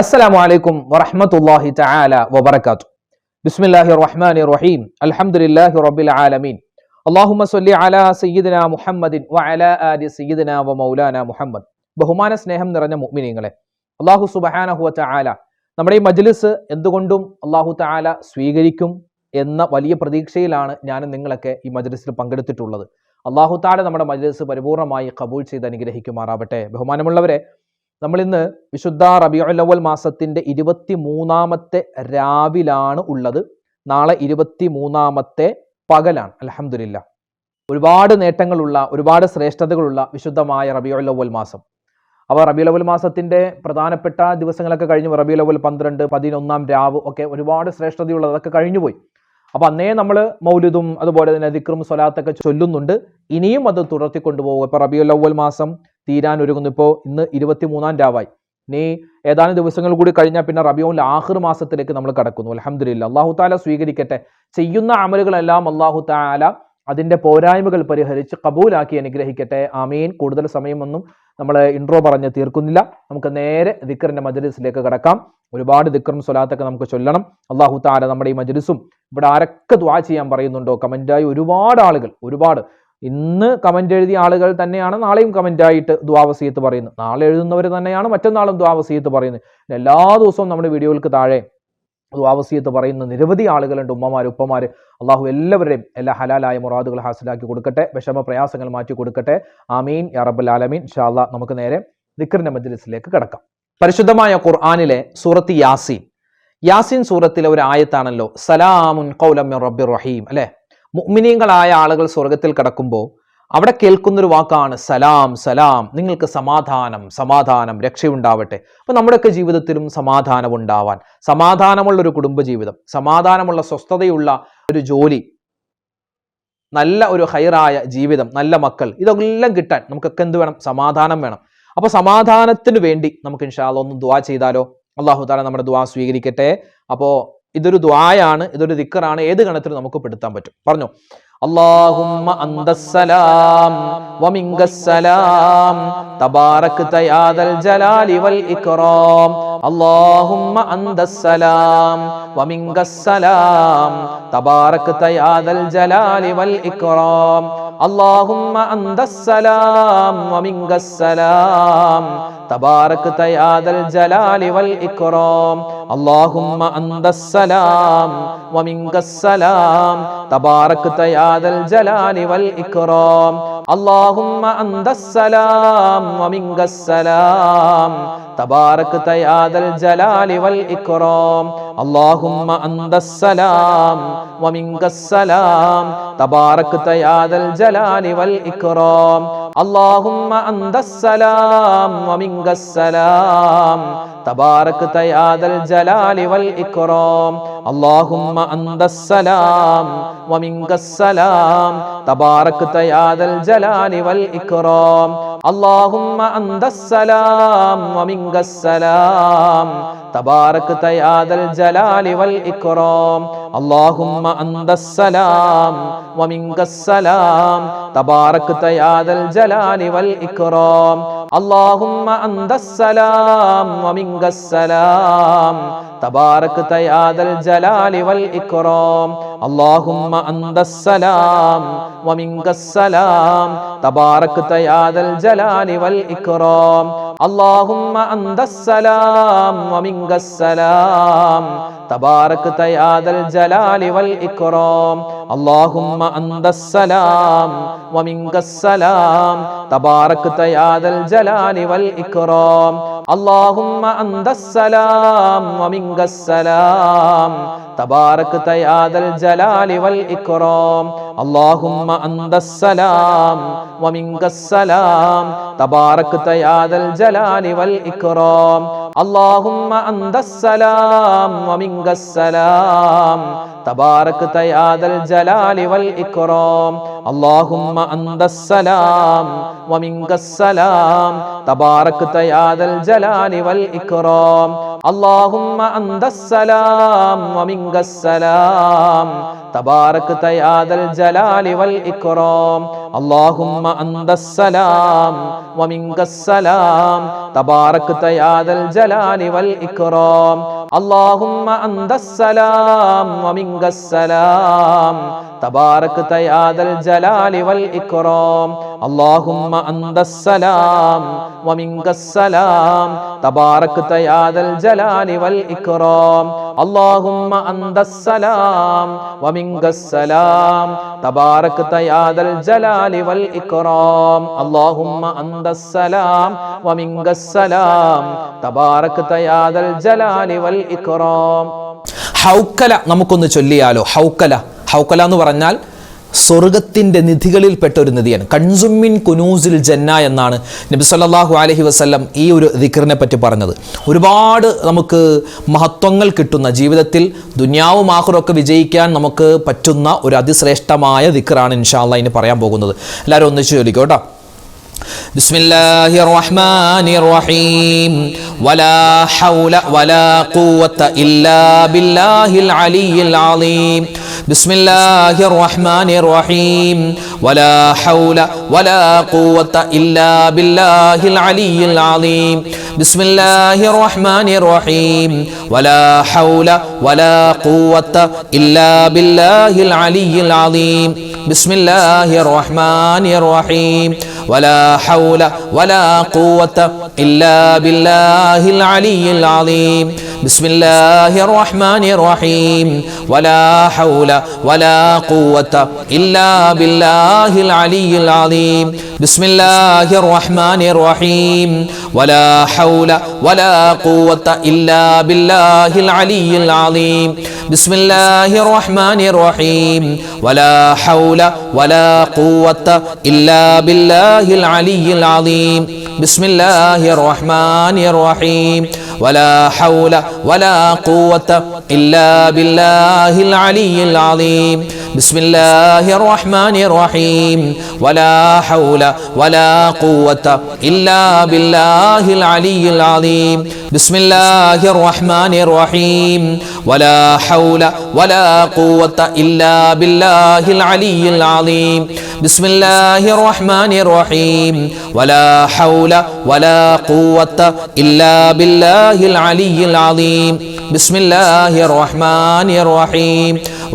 അസ്സലാമു അലൈക്കും വറഹ്മത്തുള്ളാഹി തആല വബറകാതുഹു. ബിസ്മില്ലാഹിർ റഹ്മാനിർ റഹീം. അൽഹംദുലില്ലാഹി റബ്ബിൽ ആലമീൻ. അല്ലാഹുമ്മ സ്വല്ലി അലാ സയ്യിദിനാ മുഹമ്മദിൻ വഅലാ ആലി സയ്യിദിനാ വമൗലാനാ മുഹമ്മദ്. ബഹുമാന സ്നേഹം നിറഞ്ഞ മുഅ്മിനീങ്ങളെ, അല്ലാഹു സുബ്ഹാനഹു വ തആല നമ്മുടെ ഈ മജ്ലിസ് എന്തുകൊണ്ടും അല്ലാഹു തആല സ്വീകരിക്കും എന്ന വലിയ പ്രതീക്ഷയിലാണ് ഞാനും നിങ്ങളൊക്കെ ഈ മജ്ലിസിൽ പങ്കെടുത്തിട്ടുള്ളത്. അല്ലാഹു തആല നമ്മുടെ മജ്ലിസ് പരിപൂർണമായി ഖബൂൽ ചെയ്ത് അനുഗ്രഹിക്കുമാറാവട്ടെ. ബഹുമാനമുള്ളവരെ, നമ്മളിന്ന് വിശുദ്ധ റബീഉൽ അവ്വൽ മാസത്തിന്റെ 23ാമത്തെ രാവിലാണ് ഉള്ളത്. നാളെ 23ാമത്തെ പകലാണ്. അൽഹംദുലില്ലാ, ഒരുപാട് നേട്ടങ്ങളുള്ള, ഒരുപാട് ശ്രേഷ്ഠതകളുള്ള വിശുദ്ധമായ റബീഉൽ അവ്വൽ മാസം. അപ്പോൾ റബീഉൽ അവ്വൽ മാസത്തിന്റെ പ്രധാനപ്പെട്ട ദിവസങ്ങളൊക്കെ കഴിഞ്ഞു. റബീഉൽ അവ്വൽ 12, 11ാം രാവ് ഒക്കെ ഒരുപാട് ശ്രേഷ്ഠതയുള്ളതൊക്കെ കഴിഞ്ഞുപോയി. അപ്പൊ അന്നേ നമ്മൾ മൗലിദും അതുപോലെ തന്നെ ദിക്റും സ്വലാത്തൊക്കെ ചൊല്ലുന്നുണ്ട്. ഇനിയും അത് തുടർത്തിക്കൊണ്ടുപോകും. ഇപ്പൊ റബീഉൽ അവ്വൽ മാസം തീരാൻ ഒരുങ്ങുന്നു. ഇപ്പോൾ ഇന്ന് 23ാം രാവായി. ഇനി ഏതാനും ദിവസങ്ങൾ കൂടി കഴിഞ്ഞാൽ പിന്നെ റബീഉൽ ആഖിർ മാസത്തിലേക്ക് നമ്മൾ കടക്കുന്നു. അൽഹംദുലില്ലാ, അല്ലാഹു തആല സ്വീകരിക്കട്ടെ. ചെയ്യുന്ന അമലുകളെല്ലാം അല്ലാഹു തആല അതിന്റെ പോരായ്മകൾ പരിഹരിച്ച് കബൂലാക്കി അനുഗ്രഹിക്കട്ടെ. ആമീൻ. കൂടുതൽ സമയമൊന്നും നമ്മൾ ഇൻട്രോ പറഞ്ഞ് തീർക്കുന്നില്ല. നമുക്ക് നേരെ ദിക്റിന്റെ മജ്ലിസിലേക്ക് കടക്കാം. ഒരുപാട് ദിക്റും സ്വലാത്തൊക്കെ നമുക്ക് ചൊല്ലണം. അല്ലാഹു തആല നമ്മുടെ ഈ മജ്ലിസും ഇവിടെ ആരൊക്കെ ദുആ ചെയ്യാൻ പറയുന്നുണ്ടോ, കമന്റായി ഒരുപാട് ആളുകൾ, ഒരുപാട് ഇന്ന് കമന്റ് എഴുതിയ ആളുകൾ തന്നെയാണ് നാളെയും കമന്റായിട്ട് ദുആ വസിയത്ത് പറയുന്നത്. നാളെ എഴുതുന്നവർ തന്നെയാണ് മറ്റന്നാളും ദുആ വസിയത്ത് പറയുന്നത്. എല്ലാ ദിവസവും നമ്മുടെ വീഡിയോകൾക്ക് താഴെ ദുആ വസിയത്ത് പറയുന്ന നിരവധി ആളുകളുണ്ട്. ഉമ്മമാര്, ഉപ്പമാര്. അള്ളാഹു എല്ലാവരുടെയും എല്ലാ ഹലാലായ മുറാദുകൾ ഹാസിലാക്കി കൊടുക്കട്ടെ. വിഷമ പ്രയാസങ്ങൾ മാറ്റി കൊടുക്കട്ടെ. ആമീൻ യാ റബ്ബൽ ആലമീൻ. ഇൻഷാ അല്ലാഹ് നമുക്ക് നേരെ ദിക്റിന്റെ മജ്ലിസിലേക്ക് കടക്കാം. പരിശുദ്ധമായ ഖുർആനിലെ സൂറത്ത് യാസീൻ, യാസീൻ സൂറത്തിലെ ഒരു ആയത്താണല്ലോ സലാമുൻ ഖൗലൻ മിർ റബ്ബിർ റഹീം. അല്ലെ, മുഅ്മിനീങ്ങളായ ആളുകൾ സ്വർഗത്തിൽ കടക്കുമ്പോൾ അവിടെ കേൾക്കുന്നൊരു വാക്കാണ് സലാം. സലാം, നിങ്ങൾക്ക് സമാധാനം, സമാധാനം, രക്ഷയുണ്ടാവട്ടെ. അപ്പൊ നമ്മുടെയൊക്കെ ജീവിതത്തിലും സമാധാനം ഉണ്ടാവാൻ, സമാധാനമുള്ള ഒരു കുടുംബജീവിതം, സമാധാനമുള്ള സ്വസ്ഥതയുള്ള ഒരു ജോലി, നല്ല ഒരു ഹൈറായ ജീവിതം, നല്ല മക്കൾ, ഇതെല്ലാം കിട്ടാൻ നമുക്കൊക്കെ എന്ത് വേണം? സമാധാനം വേണം. അപ്പൊ സമാധാനത്തിന് വേണ്ടി നമുക്ക് ഇൻഷാ അല്ലാഹ് ഒന്ന് ദുആ ചെയ്താലോ? അല്ലാഹു തആല നമ്മുടെ ദുആ സ്വീകരിക്കട്ടെ. അപ്പോ ഇതൊരു ദുആയാണ്, ഇതൊരു ദിക്റാണ്. ഏത് ഗണത്തിലും നമുക്ക് പെടുത്താൻ പറ്റും. പറഞ്ഞു, അല്ലാഹുമ്മ അന്തസ്സലാം വമിങ്കസ്സലാം തബാറക്ത യാ ദൽ ജലാലി വൽ ഇക്റാം. അല്ലാഹുമ്മ അന്തസ്സലാം വമിങ്കസ്സലാം തബാറക്ത യാ ദൽ ജലാലി വൽ ഇക്റാം. അല്ലാഹുമ്മ അന്തസ്സലാം വമിങ്കസ്സലാം തബാറക്ത യാ ദൽ ജലാലി വൽ ഇക്റാം. അല്ലാഹുമ്മ അന്തസ്സലാം വമിങ്കസ്സലാം തബാറക്ത യാ ദൽ ജലാലി വൽ ഇക്റാം. അല്ലാഹുമ്മ അന്തസ്സലാം വമിങ്കസ്സലാം തബാറക്ത യാ ദൽ ജലാലി വൽ ഇക്റാം. അല്ലാഹുമ്മ അന്തസ്സലാം വമിങ്കസ്സലാം തബാറക്ത യാ ദൽ ജലാലി വൽ ഇക്റാം. അല്ലാഹുമ്മ അന്തസ്സലാം വമിങ്കസ്സലാം തബാറക്ത യാ ദൽ ജലാലി വൽ ഇക്റാം. അല്ലാഹുമ്മ അന്തസ്സലാം വമിങ്കസ്സലാം തബാറക്ത യാ ദൽ ജലാലി വൽ ഇക്റാം. അല്ലാഹുമ്മ അന്തസ്സലാം വമിങ്കസ്സലാം തബാറക്ത യാ ദൽ ജലാലി വൽ ഇക്റാം. അല്ലാഹുമ്മ അന്തസ്സലാം വമിങ്കസ്സലാം തബാറക്ത യാ ദൽ ജലാലി വൽ ഇക്റാം. അല്ലാഹുമ്മ അന്തസ്സലാം വമിങ്കസ്സലാം തബാറക്ത യാ ദൽ ജലാലി വൽ ഇക്റാം. അല്ലാഹുമ്മ അന്തസ്സലാം വമിങ്കസ്സലാം തബാറക്ത യാ ദൽ ജലാലി വൽ ഇക്റാം. അല്ലാഹുമ്മ അന്തസ്സലാം വമിങ്കസ്സലാം തബാറക്ത യാ ദൽ ജലാലി വൽ ഇക്റാം. അല്ലാഹുമ്മ അന്തസ്സലാം വമിങ്കസ്സലാം തബാറക്ത യാ ദൽ ജലാലി വൽ ഇക്റാം. അല്ലാഹുമ്മ അന്തസ്സലാം വമിങ്കസ്സലാം തബാറക്ത യാ ദൽ ജലാലി വൽ ഇക്റാം. അല്ലാഹുമ്മ അന്തസ്സലാം വമിങ്കസ്സലാം തബാറക്ത യാ ദൽ ജലാലി വൽ ഇക്റാം. അല്ലാഹുമ്മ അന്തസ്സലാം വമിങ്കസ്സലാം തബാറക്ത യാ ദൽ ജലാലി വൽ ഇക്റാം. അല്ലാഹുമ്മ അന്തസ്സലാം വമിങ്കസ്സലാം തബാറക്ത യാ ദൽ ജലാലി വൽ ഇക്റാം. അല്ലാഹുമ്മ അന്തസ്സലാം വമിങ്കസ്സലാം തബാറക്ത യാ ദൽ ജലാലി വൽ ഇക്റാം. അല്ലാഹുമ്മ അന്തസ്സലാം വമിൻകസ്സലാം തബാറക്ത യാ ദൽ ജലാലി വൽ ഇക്റാം അല്ലാഹുമ്മ അന്തസ്സലാം വമിൻകസ്സലാം തബാറക്ത യാ ദൽ ജലാലി വൽ ഇക്റാം അല്ലാഹുമ്മ അന്തസ്സലാം വമിൻകസ്സലാം തബാറക്ത യാ ദൽ ജലാലി വൽ ഇക്റാം അല്ലാഹുമ്മ അന്തസ്സലാം വമിൻകസ്സലാം തബാറക്ത യാ ദൽ ജലാലി വൽ ഇക്റാം അല്ലാഹുമ്മ അന്തസ്സലാം വമിൻകസ്സലാം തബാറക്ത യാ ദൽ ജലാലി വൽ ഇക്റാം. ഹൗക്കല നമുക്കൊന്ന് ചൊല്ലിയാലോ? ഹൗക്കല എന്ന് പറഞ്ഞാൽ സ്വർഗത്തിന്റെ നിധികളിൽപ്പെട്ട ഒരു നിധിയാണ്. കൻസുമിൻ കുനൂസിൽ ജന്ന എന്നാണ് നബി സല്ലല്ലാഹു അലൈഹി വസല്ലം ഈ ഒരു ദിക്റിനെ പറ്റി പറഞ്ഞത്. ഒരുപാട് നമുക്ക് മഹത്വങ്ങൾ കിട്ടുന്ന, ജീവിതത്തിൽ ദുനിയാവും ആഖിറവും ഒക്കെ വിജയിക്കാൻ നമുക്ക് പറ്റുന്ന ഒരു അതിശ്രേഷ്ഠമായ ദിക്റാണ് ഇൻഷാ അല്ലാഹ് ഇനി പറയാൻ പോകുന്നത്. എല്ലാവരും ഒന്നിച്ച് ചൊല്ലിക്കോ കേട്ടോ. ബിസ്മില്ലാഹിർ റഹ്മാനിർ റഹീം വലാ ഹൗല വലാ ഖുവത ഇല്ലാ ബില്ലാഹിൽ അലിയിൽ അലീം. ബിസ്മില്ലാഹിർ റഹ്മാനിർ റഹീം വലാ ഹൗല വലാ ഖുവത ഇല്ലാ ബില്ലാഹിൽ അലിയിൽ അലീം. ബിസ്മില്ലാഹിർ റഹ്മാനിർ റഹീം വലാ ഹൗല വലാ ഖുവത ഇല്ലാ ബില്ലാഹിൽ അലിയിൽ അലീം. ബിസ്മില്ലാഹിർ റഹ്മാനിർ റഹീം ولا حول ولا قوة إلا بالله العلي العظيم. بسم الله الرحمن الرحيم ولا حول ولا قوة إلا بالله العلي العظيم. بسم الله الرحمن الرحيم ولا حول ولا قوة إلا بالله العلي العظيم. بسم الله الرحمن الرحيم ولا حول ولا قوة إلا بالله العلي العظيم. بسم الله الرحمن الرحيم ولا حول ولا قوة إلا بالله العلي العظيم. بسم الله الرحمن الرحيم ولا حول ولا قوة إلا بالله العلي العظيم. بسم الله الرحمن الرحيم ولا حول ولا قوة إلا بالله العلي العظيم. بسم الله الرحمن الرحيم ولا حول ولا قوة إلا بالله العلي العظيم. بسم الله الرحمن الرحيم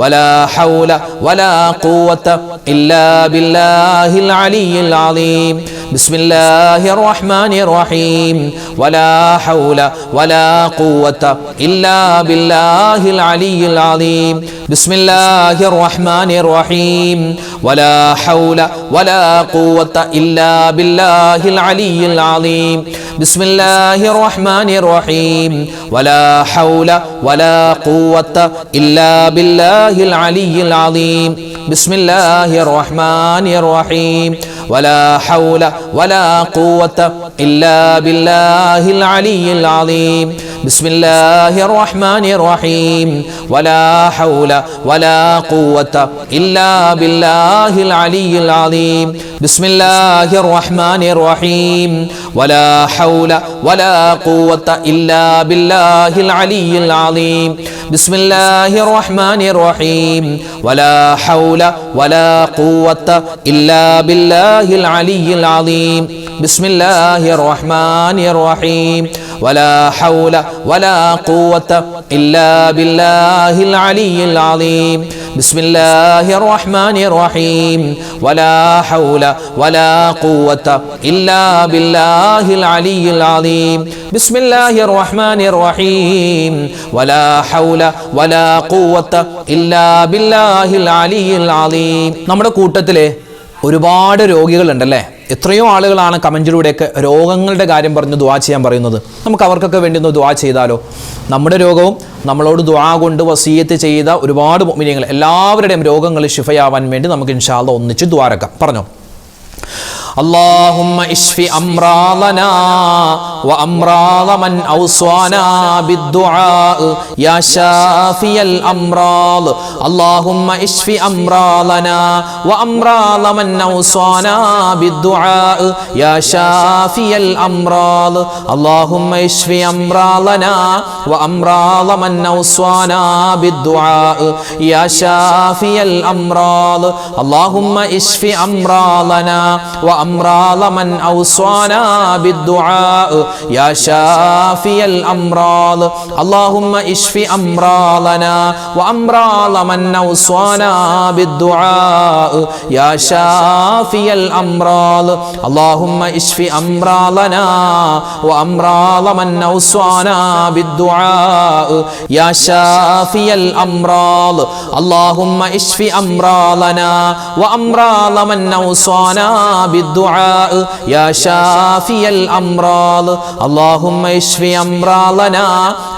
ولا حول ولا قوة إلا بالله العلي العظيم. بسم الله الرحمن الرحيم ولا حول ولا قوة إلا بالله العلي العظيم. بسم الله الرحمن الرحيم ولا حول ولا قوة إلا بالله العلي العظيم. بسم الله الرحمن الرحيم ولا حول ولا قوة إلا بالله العلي العظيم. بسم الله الرحمن الرحيم ولا حول ولا قوة إلا بالله العلي العظيم. بسم الله الرحمن الرحيم ولا حول ولا قوة إلا بالله العلي العظيم. بسم الله الرحمن الرحيم ولا حول ولا قوة إلا بالله العلي العظيم. بسم الله الرحمن الرحيم ولا حول ولا قوة إلا بالله العلي العظيم. بسم الله الرحمن الرحيم ولا حول ولا قوة إلا بالله العلي العظيم. بسم الله الرحمن الرحيم ولا حول ولا قوة إلا بالله العلي العظيم. بسم الله الرحمن الرحيم ولا حول ولا قوة إلا بالله العلي العظيم. നമ്മുടെ കൂട്ടത്തിലെ ഒരുപാട് രോഗികളുണ്ടല്ലേ? എത്രയോ ആളുകളാണ് കമന്റിലൂടെയൊക്കെ രോഗങ്ങളുടെ കാര്യം പറഞ്ഞ് ദുആ ചെയ്യാൻ പറയുന്നത്. നമുക്ക് അവർക്കൊക്കെ വേണ്ടി ഒന്ന് ദുആ ചെയ്താലോ? നമ്മുടെ രോഗവും നമ്മളോട് ദുആ കൊണ്ട് വസിയത്ത് ചെയ്ത ഒരുപാട് മുഅ്മിനീങ്ങൾ എല്ലാവരുടെയും രോഗങ്ങൾ ശിഫയാവാൻ വേണ്ടി നമുക്ക് ഇൻഷാ അല്ലാഹ് ഒന്നിച്ച് ദുആ ചെയ്യാം. പറഞ്ഞോ. اللهم اشف أمراضنا وأمراض من أوصانا بالدعاء يا شافي الأمراض اللهم اشف أمراضنا وأمراض من أوصانا بالدعاء يا شافي الأمراض اللهم اشف أمراضنا وأمراض من أوصانا بالدعاء يا شافي الأمراض اللهم اشف أمراضنا وأمراض من أوصانا بالدعاء يا شافي الأمراض اللهم اشف أمراضنا وأمراض من أوصانا بالدعاء يا شافي الأمراض اللهم اشف أمراضنا وأمراض من أوصانا بالدعاء يا شافي الأمراض اللهم اشف أمراضنا وأمراض من أوصانا بالدعاء يا شافي الأمراض اللهم اشف أمراضنا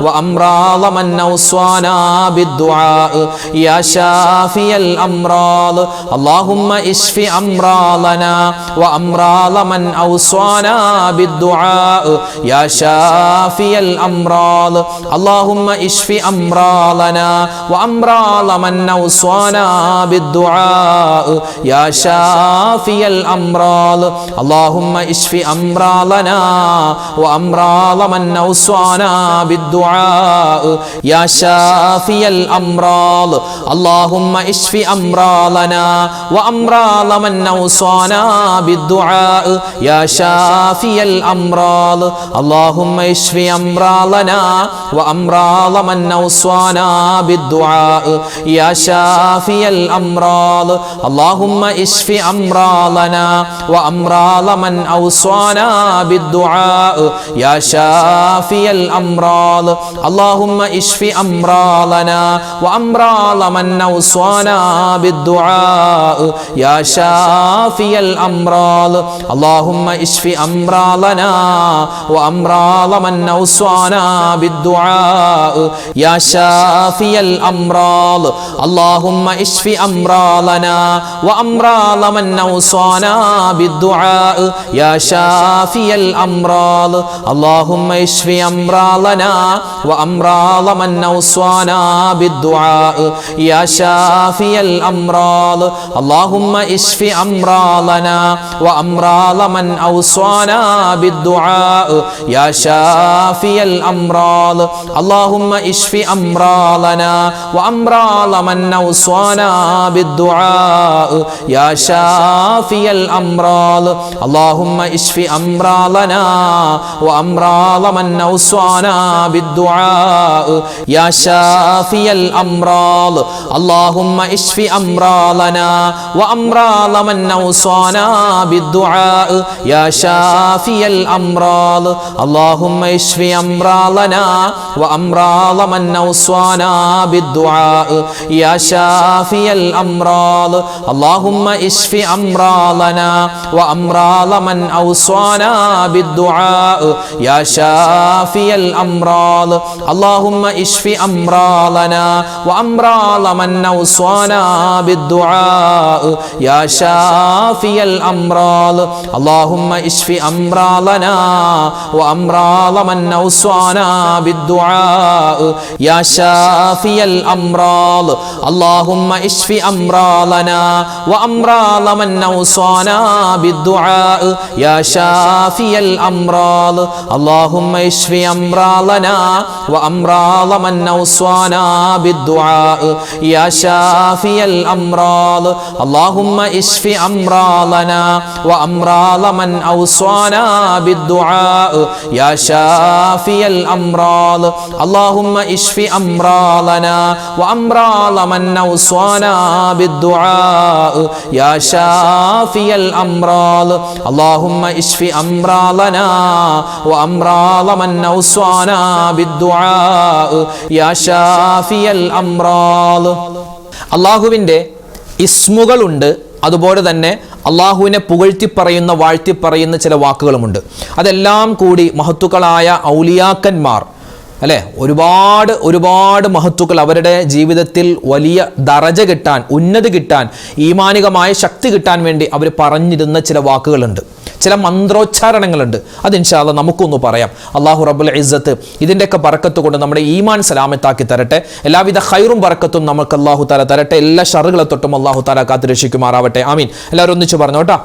وأمراض من أوصانا بالدعاء يا شافي الأمراض اللهم اشف أمراضنا وأمراض من أوصانا بالدعاء يا شافي الأمراض اللهم اشف أمراضنا وأمراض من أوصانا بالدعاء يا شافي الأمراض اللهم اشف أمراضنا وأمراض من أوصانا بالدعاء يا شافي الأمراض اللهم اشف أمراضنا وأمراض من أوصانا بالدعاء يا شافي الأمراض اللهم اشف أمراضنا وأمراض من أوصانا بالدعاء يا شافي الأمراض اللهم اشف أمراضنا وأمراض من أوصانا بالدعاء يا شافي الأمراض اللهم اشف أمراضنا وأمراض من أوصانا بالدعاء يا شافي الأمراض اللهم اشف أمراضنا وأمراض من أوصانا بالدعاء يا شافي الأمراض اللهم اشف أمراضنا وأمراض من أوصانا بالدعاء يا شافي الأمراض اللهم اشف أمراضنا وأمراض من أوصانا بالدعاء يا شافي الأمراض اللهم اشف أمراضنا وأمراض من أوصانا بالدعاء يا شافي الأمراض اللهم اشف أمراضنا وأمراض من أوصانا بالدعاء يا شافي الأمراض اللهم اشف أمراضنا وأمراض من أوصانا بالدعاء يا شافي الأمراض اللهم اشف أمراضنا وأمراض من أوصانا بالدعاء يا شافي الأمراض اللهم اشف أمراضنا وأمراض من أوصانا بالدعاء يا شافي الأمراض اللهم اشف أمراضنا وأمراض من أوصانا بالدعاء يا شافي الأمراض اللهم اشف أمراضنا وأمراض من أوصانا بالدعاء يا شافي الأمراض اللهم اشف أمراضنا وأمراض من أوصانا بالدعاء يا شافي الأمراض اللهم اشف أمراضنا وأمراض من أوصانا بالدعاء يا شافي الأمراض اللهم اشف أمراضنا وأمراض من أوصانا بالدعاء يا شافي الأمراض اللهم اشف أمراضنا وأمراض من أوصانا بالدعاء يا شافي الأمراض اللهم اشف أمراضنا وأمراض من أوصانا بالدعاء يا شافي الأمراض اللهم اشف أمراضنا وأمراض من أوصانا بالدعاء يا شافي الأمراض അള്ളാഹുവിൻ്റെ ഇസ്മുകളുണ്ട്, അതുപോലെ തന്നെ അള്ളാഹുവിനെ പുകഴ്ത്തി പറയുന്ന വാഴ്ത്തി പറയുന്ന ചില വാക്കുകളുമുണ്ട്. അതെല്ലാം കൂടി മഹത്തുക്കളായ ഔലിയാക്കന്മാർ അല്ലേ? ഒരുപാട് മഹത്തുക്കൾ അവരുടെ ജീവിതത്തിൽ വലിയ ദറജ കിട്ടാൻ, ഉന്നതി കിട്ടാൻ, ഈമാനികമായ ശക്തി കിട്ടാൻ വേണ്ടി അവർ പറഞ്ഞിരുന്ന ചില വാക്കുകളുണ്ട്, ചില മന്ത്രോച്ചാരണങ്ങളുണ്ട്. അത് ഇൻഷാ അല്ലാഹ് നമുക്കൊന്ന് പറയാം. അല്ലാഹു റബ്ബുൽ ഇസ്സത്ത് ഇതിൻ്റെയൊക്കെ ബറക്കത്ത് കൊണ്ട് നമ്മുടെ ഈമാൻ സലാമത്താക്കി തരട്ടെ. എല്ലാവിധ ഖൈറും ബറക്കത്തും നമുക്ക് അല്ലാഹു തആല തരട്ടെ. എല്ലാ ഷറുകളെ തൊട്ടും അല്ലാഹു തആല കാത്ത് രക്ഷിക്കുമാറാവട്ടെ. ആമീൻ. എല്ലാവരും ഒന്നിച്ച് പറഞ്ഞു കേട്ടോ.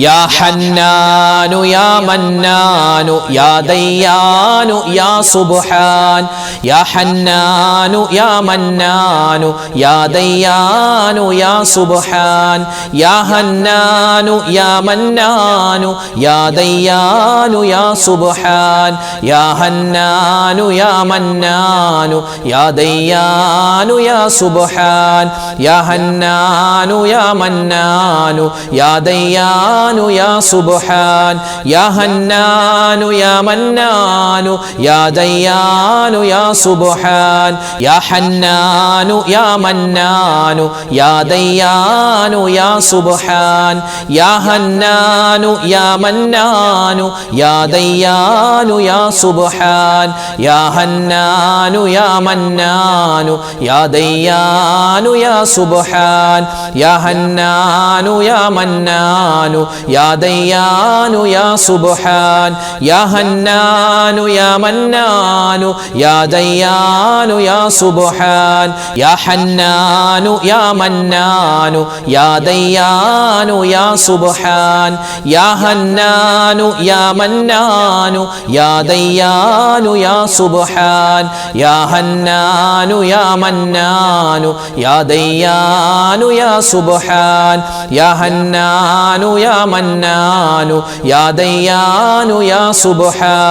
യാ ഹന്നാനു യാ മന്നാനു യാ ദയ്യാനു യാ സുബ്ഹാൻ യാ ഹന്നാനു യാ മന്നാനു യാ ദയ്യാനു യാ സുബ്ഹാൻ യാ ഹന്നാനു യാ മന്നാനു യാ ദയ്യാനു യാ സുബ്ഹാൻ യാ ഹന്നാനു യാ മന്നാനു യാ ദയ്യാനു യാ സുബ്ഹാൻ യാ ഹന്നാനു യാ മന്നാനു യാ ദയ്യാനു യാ സുബ്ഹാൻ യാ ഹന്നാനു യാ മന്നാനു യാ ദയ്യാനു യാ സുബ്ഹാൻ യാ ഹന്നാനു യാ മന്നാനു യാ ദയ്യാനു യാ സുബ്ഹാൻ യാ ഹന്നാനു യാ മന്നാനു യാ ദയ്യാനു യാ സുബ്ഹാൻ യാ ഹന്നാനു യാ മന്നാനു യാ ദയ്യാനു യാ സുബ്ഹാൻ യാ ഹന്നാനു യാ മന്നാനു യാ ദയ്യാനു യാ സുബ്ഹാൻ യാ ഹന്നാനു യാ മന്നാനു യാ ദയ്യാനു യാ സുബ്ഹാൻ യാ ഹന്നാനു യാ മന്നാനു യാ ദയ്യാനു യാ സുബ്ഹാൻ യാ ഹന്നാനു യാ മന്നാനു യാ ദയ്യാനു യാ സുബ്ഹാൻ യാ ഹന്നാനു യാ മന്നാനു യാ ദയ്യാനു യാ സുബ്ഹാൻ യാ ഹന്നാനു യാ മന്നാനു യാ ദയ്യാനു യാ സുബ്ഹാൻ യാ ഹന്നാനു യാ മന്നാനു യാ ദയ്യാനു യാ സുബ്ഹാൻ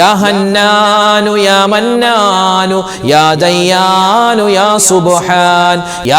യാ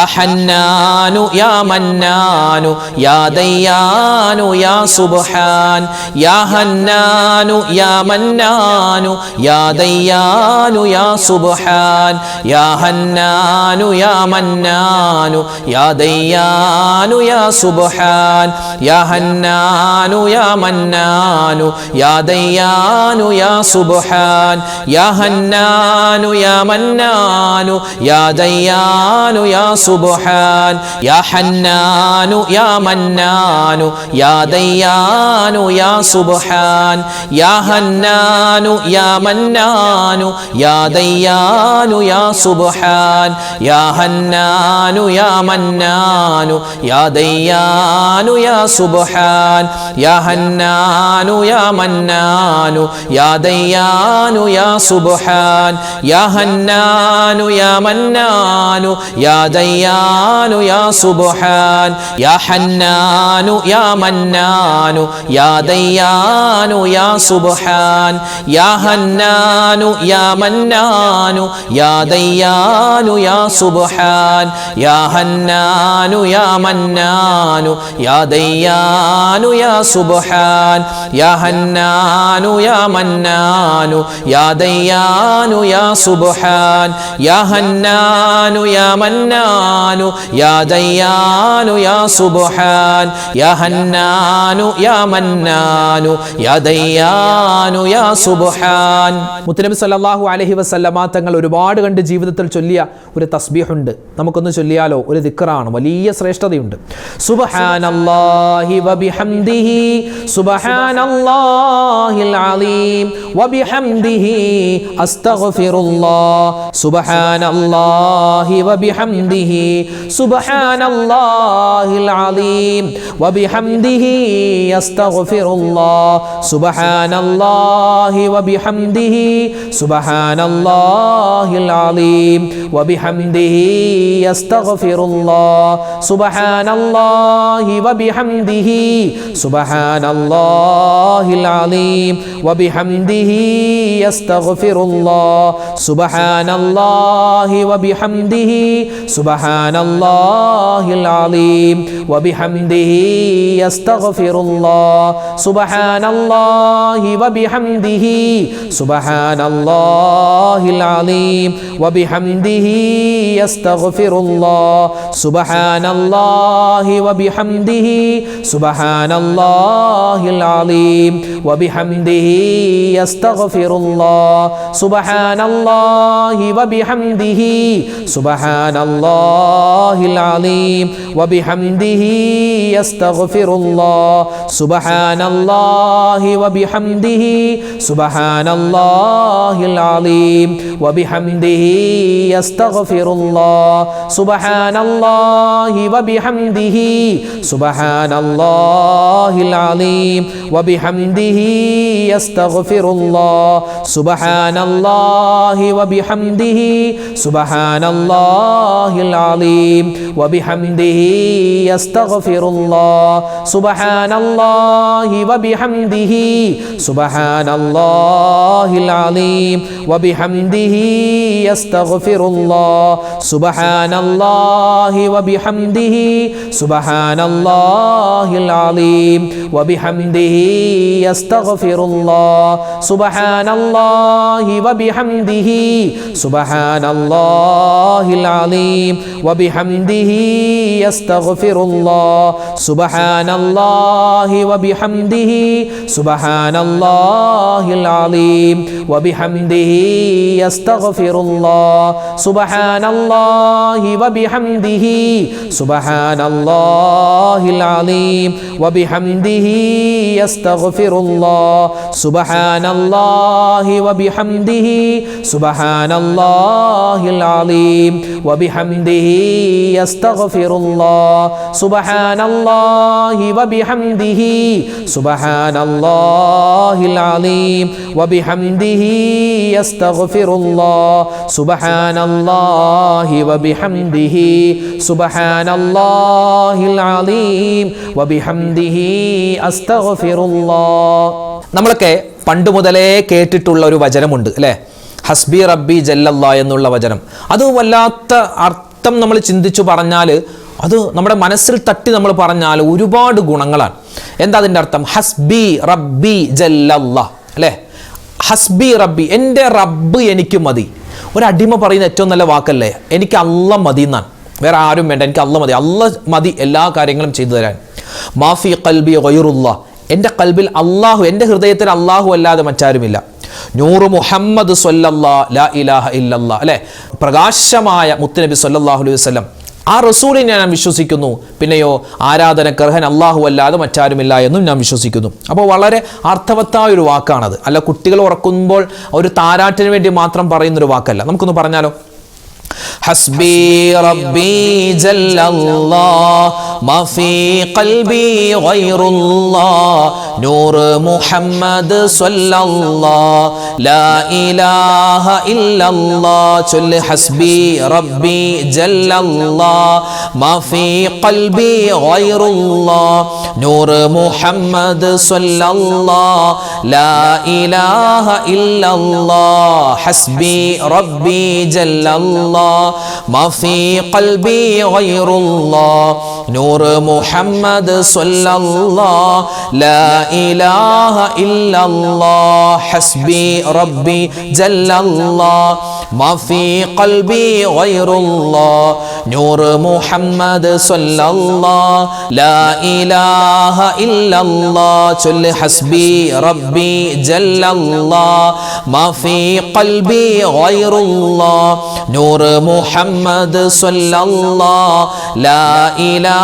ഹന്നാനു യാ മന്നാനു യാ ദയ്യാനു യാ സുബ്ഹാൻ യാ ഹന്നാനു യാ മന്നാനു യാ ദയ്യാനു യാ സുബ്ഹാൻ യാ ഹന്നാനു യാ മന്നാനു യാ ദയ്യാനു യാ സുബ്ഹാൻ യാ ഹന്നാനു യാ മന്നാനു യാ ദയ്യാനു യാ സുബ്ഹാൻ യാ ഹന്നാനു യാ മന്നാനു യാ ദയ്യാനു യാ സുബ്ഹാൻ യാ ഹന്നാനു യാ മന്നാനു യാ ദയ്യാനു യാ സുബ്ഹാൻ യാ ഹന്നാനു യാ മന്നാനു യാ ദയ്യാനു യാ സുബ്ഹാൻ യാ ഹന്നാനു യാ മന്നാനു യാ ദയ്യാനു യാ സുബ്ഹാൻ യാ ഹന്നാനു യാ മന്നാനു യാ ദയ്യാനു യാ സുബ്ഹാൻ യാ ഹന്നാനു യാ മന്നാനു യാ ദയ്യാനു യാ സുബ്ഹാൻ യാ ഹന്നാനു യാ മന്നാനു യാ ദയ്യാനു യാ സുബ്ഹാൻ യാ ഹന്നാനു യാ മന്നാനു യാ ദയ്യാനു യാ സുബ്ഹാൻ യാ ഹന്നാനു യാ മന്നാനു യാ ദയ്യാനു യാ സുബ്ഹാൻ യാ ഹന്നാനു യാ മന്നാനു യാ ദയ്യാനു യാ സുബ്ഹാൻ യാ ഹന്നാനു യാ മന്നാനു യാ ദയ്യാനു യാ സുബ്ഹാൻ യാ ഹന്നാനു യാ മന്നാനു യാ ദയ്യാനു യാ സുബ്ഹാൻ. മുത്തനബി സല്ലല്ലാഹു അലൈഹി വസല്ലമ തങ്ങൾ ഒരുപാട് കണ്ട് ജീവിതത്തിൽ ചൊല്ലിയ ഒരു തസ്ബീഹുണ്ട്. നമുക്കൊന്ന് ചൊല്ലിയാലോ? ഒരു ദിക്റാണ്, വലിയ ശ്രേഷ്ഠതയുണ്ട്. സുബ്ഹാനല്ലാഹി വബിഹംദിഹി സുബ്ഹാനല്ലാഹിൽ അലീം വബിഹംദിഹി അസ്തഗ്ഫിറുല്ലാഹ് സുബ്ഹാനല്ലാഹി വബിഹംദിഹി സുബ്ഹാനല്ലാഹിൽ അലീം വബിഹംദിഹി അസ്തഗ്ഫിറുല്ലാഹ് സുബ്ഹാനല്ലാഹി വബിഹംദിhi സുബ്ഹാനല്ലാഹിൽ അലീം വബിഹംദിhi അസ്തഗ്ഫിറുല്ലാഹ് സുബ്ഹാനല്ലാഹി വബിഹംദിhi സുബ്ഹാനല്ലാഹിൽ അലീം വബിഹംദിhi അസ്തഗ്ഫിറുല്ലാഹ് സുബ്ഹാനല്ലാഹി വബിഹംദിhi സുബ്ഹാനല്ലാഹിൽ അലീം വബിഹംദിhi അസ്തഗ്ഫിറുല്ലാഹ് സുബ്ഹാനല്ലാഹി വബിഹംദിhi സുബ്ഹാനല്ലാഹിൽ അലീം വബിഹംദിhi അസ്തഗ്ഫിറുല്ലാഹ് സുബ്ഹാനല്ലാഹി വബിഹംദിhi സുബ്ഹാനല്ലാഹിൽ അലീം വബിഹംദിഹി അസ്തഗ്ഫിറുല്ലാഹ് സുബ്ഹാനല്ലാഹി വബിഹംദിഹി സുബ്ഹാനല്ലാഹിൽ അലീം വബിഹംദിഹി അസ്തഗ്ഫിറുല്ലാഹ് സുബ്ഹാനല്ലാഹി വബിഹംദിഹി സുബ്ഹാനല്ലാഹിൽ അലീം വബിഹംദിഹി അസ്തഗ്ഫിറുല്ലാഹ് സുബ്ഹാനല്ലാഹി വബിഹംദിഹി സുബ്ഹാനല്ലാഹിൽ അലീം വബിഹംദിഹി അസ്തഗ്ഫിറുല്ലാഹ് സുബ്ഹാനല്ലാഹി വബിഹംദിഹി സുബ്ഹാനല്ലാഹിൽ അലീം വബിഹംദിഹി അസ്തഗ്ഫിറുല്ലാഹ് സുബ്ഹാനല്ലാഹി വബിഹംദിഹി സുബ്ഹാനല്ലാഹിൽ അലീം വബിഹംദിഹി അസ്തഗ്ഫിറുല്ലാഹ് സുബ്ഹാനല്ലാഹി വബിഹംദിഹി സുബ്ഹാനല്ലാഹിൽ അലീം വബിഹംദിഹി അസ്തഗ്ഫിറുല്ലാഹ് സുബ്ഹാനല്ലാഹി വബിഹംദിഹി സുബ്ഹാനല്ലാഹിൽ അലീം വബിഹംദിഹി അസ്തഗ്ഫിറുല്ലാഹ് സുബ്ഹാനല്ലാഹി വബിഹംദിഹി സുബ്ഹാനല്ലാഹിൽ അലീം വബിഹംദിഹി അസ്തഗ്ഫിറുല്ലാഹ് സുബ്ഹാനല്ലാഹി വബിഹംദിഹി സുബ്ഹാനല്ലാഹിൽ അലീം വബിഹംദിഹി അസ്തഗ്ഫിറുല്ലാഹ് സുബ്ഹാനല്ലാഹി വബിഹംദിഹി സുബ്ഹാനല്ലാഹിൽ അലീം വബിഹംദിഹി അസ്തഗ്ഫിറുല്ലാഹ് സുബ്ഹാനല്ലാഹി വബിഹംദിഹി സുബ്ഹാനല്ലാഹിൽ അലീം വബിഹംദിഹി അസ്തഗ്ഫിറുല്ലാഹ് സുബ്ഹാനല്ലാഹി വബിഹംദിഹി സുബ്ഹാനല്ലാഹിൽ അലീം വബിഹംദിഹി അസ്തഗ്ഫിറുല്ലാഹ്. നമ്മളൊക്കെ പണ്ട് മുതലേ കേട്ടിട്ടുള്ള ഒരു വചനമുണ്ട് അല്ലേ, ഹസ്ബി റബ്ബി ജല്ലല്ലാഹ് എന്നുള്ള വചനം. അത് വല്ലാത്ത അർത്ഥം നമ്മൾ ചിന്തിച്ചു പറഞ്ഞാൽ, അത് നമ്മുടെ മനസ്സിൽ തട്ടി നമ്മൾ പറഞ്ഞാൽ ഒരുപാട് ഗുണങ്ങളാണ്. എന്താ അതിൻ്റെ അർത്ഥം? ഹസ്ബി റബ്ബി ജല്ലല്ലാഹ് അല്ലേ, ഹസ്ബി റബ്ബി, എൻ്റെ റബ്ബ് എനിക്ക് മതി. ഒരടിമ പറയുന്ന ഏറ്റവും നല്ല വാക്കല്ലേ, എനിക്ക് അല്ല മതി എന്നാണ്. വേറെ ആരും വേണ്ട, എനിക്ക് അല്ല മതി. അല്ല മതി എല്ലാ കാര്യങ്ങളും ചെയ്തു തരാൻ. മാഫി ഖൽബി ഗൈറുല്ലാഹ്, എൻ്റെ കൽബിൽ അള്ളാഹു, എൻ്റെ ഹൃദയത്തിൽ അള്ളാഹു അല്ലാതെ മറ്റാരുമില്ല. നൂറ് മുഹമ്മദ് സ്വല്ലല്ലാഹ് ലാ ഇലാഹ ഇല്ലല്ലാഹ് അല്ലേ, പ്രകാശമായ മുത്തുനബി സ്വല്ലല്ലാഹു അലൈഹി വസല്ലം, ആ റസൂലിനെ ഞാൻ വിശ്വസിക്കുന്നു. പിന്നെയോ ആരാധനക്കർഹൻ അള്ളാഹു അല്ലാതെ മറ്റാരുമില്ല എന്നും ഞാൻ വിശ്വസിക്കുന്നു. അപ്പോൾ വളരെ അർത്ഥവത്തായ ഒരു വാക്കാണത്. അല്ല കുട്ടികൾ ഉറക്കുമ്പോൾ ഒരു താരാട്ടിന് വേണ്ടി മാത്രം പറയുന്നൊരു വാക്കല്ല. നമുക്കൊന്ന് പറഞ്ഞാലോ? ഹസ്ബി റബ്ബി ജല്ലല്ലാഹ് മാഫി ഖൽബി ഗൈറുല്ലാഹ് നൂറ് മുഹമ്മദ് സ്വല്ലല്ലാഹ് ലാ ഇലാഹ ഇല്ലല്ലാഹ്. ചൊല്ല് ഹസ്ബി റബ്ബി ജല്ലല്ലാഹ് മാഫി ഖൽബി ഗൈറുല്ലാഹ് നൂറ് മുഹമ്മദ് സ്വല്ലല്ലാഹ് ലാ ഇലാഹ ഇല്ലല്ലാഹ്. ഹസ്ബി റബ്ബി ജല്ലല്ലാഹ് മാഫി ഖൽബി ഗൈറുല്ലാഹ് നൂറ് മുഹമ്മദ് സ്വല്ലല്ലാഹ് ലാ ഇലാഹ ഇല്ലല്ലാഹ്. ഹസ്ബി റബ്ബി ജല്ലല്ലാഹ് മാഫി ഖൽബി ഗൈറുല്ലാഹ് നൂറ് മുഹമ്മദ് സ്വല്ലല്ലാഹ് ലാ ഇലാഹ ഇല്ലല്ലാഹ്. ചൊല്ല് ഹസ്ബി റബ്ബി ജല്ലല്ലാഹ് മാഫി ഖൽബി ഗൈറുല്ലാഹ് നൂറ് മുഹമ്മദ് സ്വല്ലല്ലാഹ് ലാ ഇലാഹ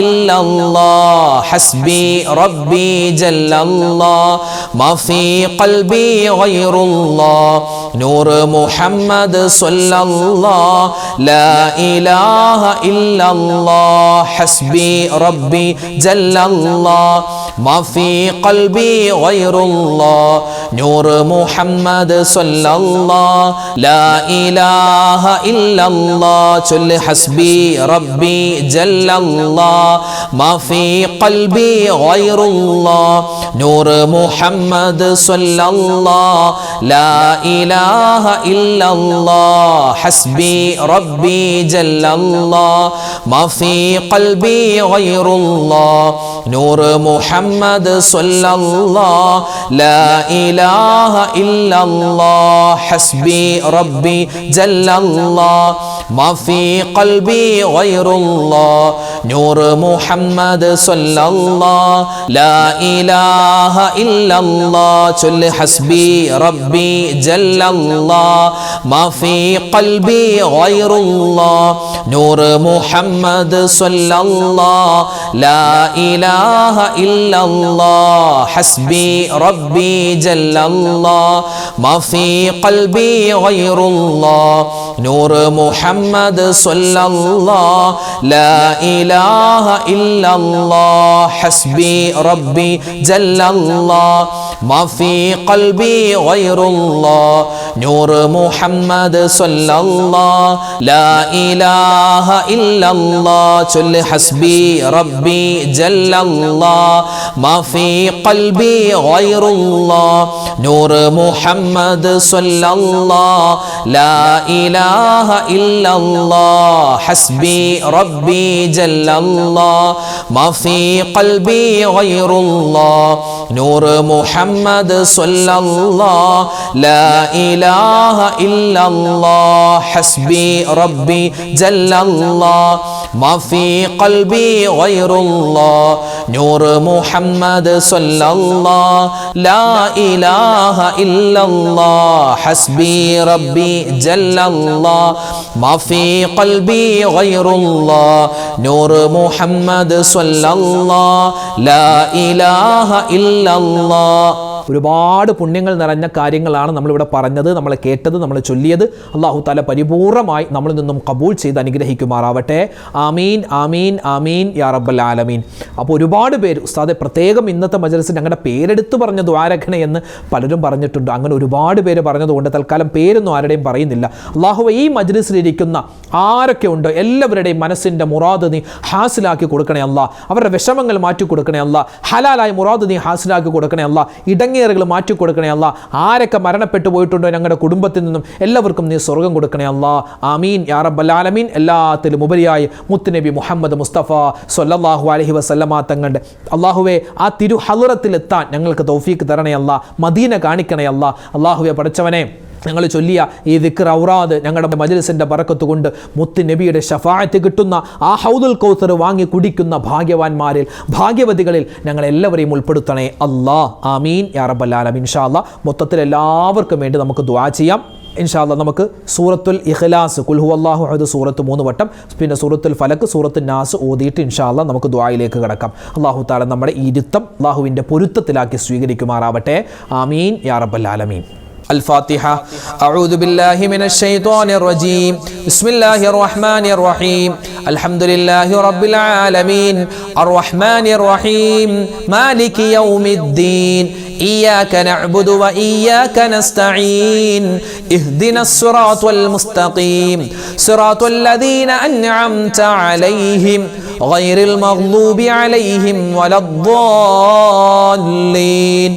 ഇല്ലല്ലാഹ്. ഹസ്ബി റബ്ബി ജല്ലല്ലാഹ് മാഫി ഖൽബി ഗൈറുല്ലാഹ് നൂറ് മുഹമ്മദ് സ്വല്ലല്ലാഹ് ലാ ഇലാഹ ഇല്ലല്ലാഹ്. ഹസ്ബി റബ്ബി ജല്ലല്ലാഹ് മാഫി ഖൽബി ഗൈറുല്ലാഹ് നൂറ് മുഹമ്മദ് സ്വല്ലല്ലാഹ് ലാ ഇലാഹ ഇല്ലല്ലാഹ്. ചൊല്ല് ഹസ്ബി റബ്ബി ജല്ലല്ലാഹ് മാഫി ഖൽബി ഗൈറുല്ലാഹ് നൂറ് മുഹമ്മദ് സ്വല്ലല്ലാഹ് ലാ ഇലാഹ ഇല്ലല്ലാഹ്. ഹസ്ബി റബ്ബി ജല്ലല്ലാഹ് മാഫി ഖൽബി ഗൈറുല്ലാഹ് നൂറ് മുഹമ്മദ് സ്വല്ലല്ലാഹ് ലാ ഇലാഹ ഇല്ലല്ലാഹ്. ഹസ്ബി റബ്ബി ജല്ലല്ലാഹ് മാഫി ഖൽബി ഗൈറുല്ലാഹ് നൂർ മുഹമ്മദ് സല്ലല്ലാഹ് ലാ ഇലാഹ ഇല്ലല്ലാഹ് ചൊല്ല് ഹസ്ബി റബ്ബി ജല്ലല്ലാഹ് മാ ഫീ ഖൽബി ഗൈറുല്ലാഹ് നൂർ മുഹമ്മദ് സല്ലല്ലാഹ് ലാ ഇലാഹ ഇല്ലല്ലാഹ് ഹസ്ബി റബ്ബി ജല്ലല്ലാഹ് മാ ഫീ ഖൽബി ഗൈറുല്ലാഹ് നൂർ മുഹമ്മദ് സല്ലല്ലാഹ് ലാ ഇലാഹ ഇല്ലല്ലാഹ് ഹസ്ബി റബ്ബി ജല്ലല്ലാഹ് മാ ഫീ ഖൽബി ഗൈറുല്ലാഹ് നൂർ മുഹമ്മദ് സല്ലല്ലാഹ് ലാ ഇലാഹ ഇല്ലല്ലാഹ് ചൊല്ല് ഹസ്ബി റബ്ബി ജല്ലല്ലാഹ് മാ ഫീ ഖൽബി ഗൈറുല്ലാഹ് നൂർ മുഹമ്മദ് സല്ലല്ലാഹ് ലാ ഇലാഹ ഇല്ലല്ലാഹ് ഹസ്ബി റബ്ബി ജല്ലല്ലാഹ് മാ ഫീ ഖൽബി ഗൈറുല്ലാഹ് നൂർ മുഹമ്മദ് സല്ലല്ലാഹ് ലാ ഇലാഹ ഇല്ലല്ലാഹ് ഹസ്ബി റബ്ബി ജല്ലല്ലാഹ് മാ ഫീ ഖൽബി ഗൈറുല്ലാഹ് നൂർ മുഹമ്മദ് സല്ലല്ലാഹ് ലാ ഇലാഹ ഇല്ലല്ലാഹ് ഹസ്ബി റബ്ബി ജല്ലല്ലാഹ് മാ ഫീ ഖൽബി ഗൈറുല്ലാഹ് നൂർ മുഹമ്മദ് സല്ലല്ലാഹ് ലാ ഇലാഹ ഇല്ലല്ലാഹ്. ഒരുപാട് പുണ്യങ്ങൾ നിറഞ്ഞ കാര്യങ്ങളാണ് നമ്മളിവിടെ പറഞ്ഞത്, നമ്മൾ കേട്ടത്, നമ്മൾ ചൊല്ലിയത്. അല്ലാഹു തആല പരിപൂർണമായി നമ്മളിൽ നിന്നും കബൂൽ ചെയ്ത് അനുഗ്രഹിക്കുമാറാവട്ടെ. ആമീൻ ആമീൻ ആമീൻ യാ റബ്ബൽ ആലമീൻ. അപ്പോൾ ഒരുപാട് പേര് ഉസ്താദെ പ്രത്യേകം ഇന്നത്തെ മജ്‌ലിസിൽ ഞങ്ങളുടെ പേരെടുത്ത് പറഞ്ഞ ദ്വാരഖണ എന്ന് പലരും പറഞ്ഞിട്ടുണ്ട്. അങ്ങനെ ഒരുപാട് പേര് പറഞ്ഞതുകൊണ്ട് തൽക്കാലം പേരൊന്നും ആരുടെയും പറയുന്നില്ല. അല്ലാഹു ഈ മജ്‌ലിസിലിരിക്കുന്ന ആരൊക്കെ ഉണ്ടോ എല്ലാവരുടെയും മനസ്സിൻ്റെ മുറാദ് നീ ഹാസിലാക്കി കൊടുക്കണേ അല്ലാ. അവരുടെ വിഷമങ്ങൾ മാറ്റി കൊടുക്കണേ അല്ലാ. ഹലാലായ മുറാദ് നീ ഹാസിലാക്കി കൊടുക്കണേ അല്ലാ. ഇടങ്ങേറുകൾ മാറ്റി കൊടുക്കണേ അല്ലാ. ആരൊക്കെ മരണപ്പെട്ടു പോയിട്ടുണ്ടോ ഞങ്ങളുടെ കുടുംബത്തിൽ നിന്നും എല്ലാവർക്കും നീ സ്വർഗം കൊടുക്കണേ അല്ലാ. ആമീൻ യാ റബ്ബൽ ആലമീൻ. എല്ലാത്തിലും ഉപരിയായി മുത്തുനബി മുഹമ്മദ് മുസ്തഫ സ്വല്ലല്ലാഹു അലൈഹി വസല്ലമ തങ്ങളുടെ അല്ലാഹുവേ ആ തിരു ഹളറത്തിലെത്താൻ ഞങ്ങൾക്ക് തൗഫീക്ക് തരണേ അല്ലാ. മദീന കാണിക്കണേ അല്ലാ. അല്ലാഹുവേ പഠിച്ചവനെ ഞങ്ങൾ ചൊല്ലിയ ഈ ദിക്ർ ഔറാദ് ഞങ്ങളുടെ മജ്‌ലിസിൻ്റെ ബറക്കത്ത് കൊണ്ട് മുത്ത് നബിയുടെ ശഫാഅത്ത് കിട്ടുന്ന ആ ഹൗദുൽ കൗസർ വാങ്ങി കുടിക്കുന്ന ഭാഗ്യവാന്മാരിൽ ഭാഗ്യവതികളിൽ ഞങ്ങളെല്ലാവരെയും ഉൾപ്പെടുത്തണേ അല്ലാ. ആമീൻ യാ റബ്ബൽ ആലമീൻ. ഇൻഷാ അല്ലാ മൊത്തത്തിൽ എല്ലാവർക്കും വേണ്ടി നമുക്ക് ദുആ ചെയ്യാം. ഇൻഷാ അല്ലാ നമുക്ക് സൂറത്തുൽ ഇഖ്ലാസ് ഖുൽ ഹുവല്ലാഹു അഹദ് സൂറത്ത് 3 വട്ടം, പിന്നെ സൂറത്തുൽ ഫലക്ക്, സൂറത്തുൽ നാസ് ഓതിയിട്ട് ഇൻഷാ അല്ലാ നമുക്ക് ദുആയിലേക്ക് കടക്കാം. അല്ലാഹു തആല നമ്മുടെ ഈ ഇരുത്തം അല്ലാഹുവിൻ്റെ പൊരുത്തത്തിലാക്കി സ്വീകരിക്കുമാറാവട്ടെ. ആമീൻ യാ റബ്ബൽ ആലമീൻ. الفاتحة. أعوذ بالله من الشيطان الرجيم. بسم الله الرحمن الرحيم. الحمد لله رب العالمين الرحمن الرحيم مالك يوم الدين إياك نعبد وإياك نستعين اهدنا الصراط المستقيم صراط الذين أنعمت عليهم غير المغضوب عليهم ولا الضالين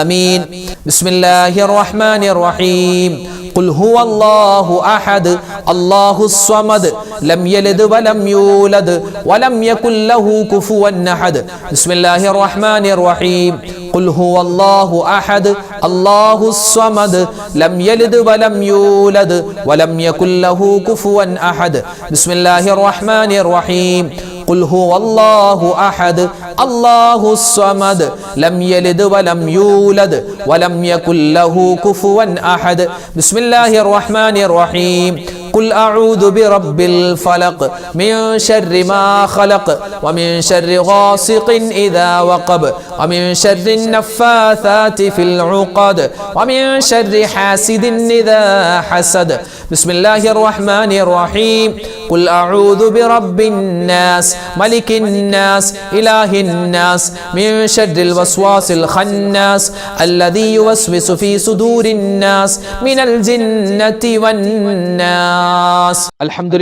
آمين. بسم الله الرحمن الرحيم. قل هو الله أحد الله الصمد لم يلد ولم يولد ولم يكن له كفوا أحد. بسم الله الرحمن الرحيم. قل هو الله أحد الله الصمد لم يلد ولم يولد ولم يكن له كفوا أحد. بسم الله الرحمن الرحيم. قل هو الله أحد الله الصمد لم يلد ولم يولد ولم يكن له كفوا أحد. بسم الله الرحمن الرحيم. قل أعوذ برب الفلق من شر ما خلق ومن شر غاسق إذا وقب ومن شر النفاثات في العقد ومن شر حاسد إذا حسد. بسم الله الرحمن الرحيم. قل أعوذ برب الناس ملك الناس إله الناس من شر الوسواس الخناس الذي يوسوس في صدور الناس من الجنة والناس. الحمد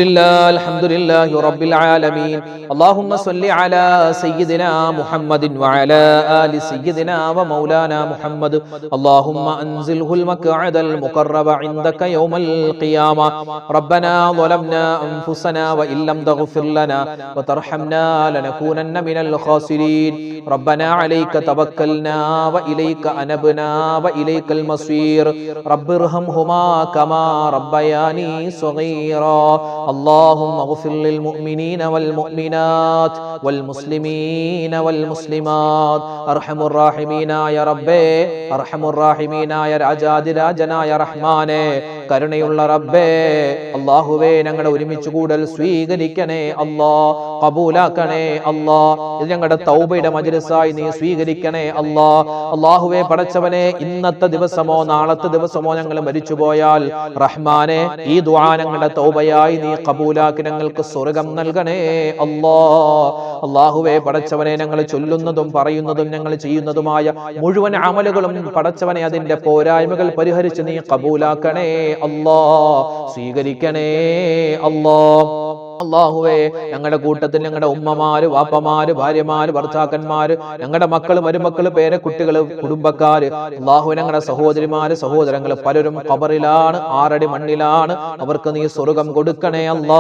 لله رب العالمين. اللهم صل على سيدنا محمد وعلى آل سيدنا ومولانا محمد. اللهم أنزله المقعد المقرب عندك يوم القيامة. ربنا ظلمنا أنفسنا وإن لم تغفر لنا وترحمنا لنكونن من الخاسرين. ربنا عليك توكلنا وإليك أنبنا وإليك المصير. رب ارحمهما كما ربياني صغيرا. اللهم اغفر للمؤمنين والمؤمنات والمسلمين والمسلمات أرحم الراحمين يا ربي أرحم الراحمين يا രാജാതിരാജനായ റഹ്മാനെ കരുണയുള്ള റബ്ബേ അല്ലാഹുവേ ഞങ്ങളുടെ ഒരുമിച്ച് കൂടൽ സ്വീകരിക്കണേ അല്ലാ ഖബൂലാക്കണേ അല്ലാ ഇത് ഞങ്ങളുടെ തൗബയുടെ മജ്‌ലിസായി നീ സ്വീകരിക്കണേ അല്ലാ അല്ലാഹുവേ പടച്ചവനെ ഇന്നത്തെ ദിവസമോ നാളത്തെ ദിവസമോ ഞങ്ങൾ മരിച്ചുപോയാൽ റഹ്മാനെ ഈ ദുആ ഞങ്ങളുടെ തൗബയായി നീ ഖബൂലാക്കി ഞങ്ങൾക്ക് സ്വർഗ്ഗം നൽകണേ അല്ലാ അല്ലാഹുവേ പടച്ചവനെ ഞങ്ങൾ ചൊല്ലുന്നതും പറയുന്നതും ഞങ്ങൾ ചെയ്യുന്നതുമായ മുഴുവൻ അമലുകളും പടച്ചവനെ അതിന്റെ പോരായ്മകൾ പരിഹരിച്ച് നീ ഖബൂലാക്കണേ അല്ലാ സ്വീകരിക്കണേ അല്ലാ അല്ലാഹുവേ ഞങ്ങളുടെ കൂട്ടത്തിൽ ഞങ്ങളുടെ ഉമ്മമാര് വാപ്പമാര് ഭാര്യമാര് ഭർത്താക്കന്മാര് ഞങ്ങളുടെ മക്കള് മരുമക്കള് പേരക്കുട്ടികള് കുടുംബക്കാര് അല്ലാഹു ഞങ്ങളുടെ സഹോദരിമാര് സഹോദരങ്ങള് പലരും ഖബറിലാണ് 6 അടി മണ്ണിലാണ് അവർക്ക് നീ സ്വർഗ്ഗം കൊടുക്കണേ അല്ലാ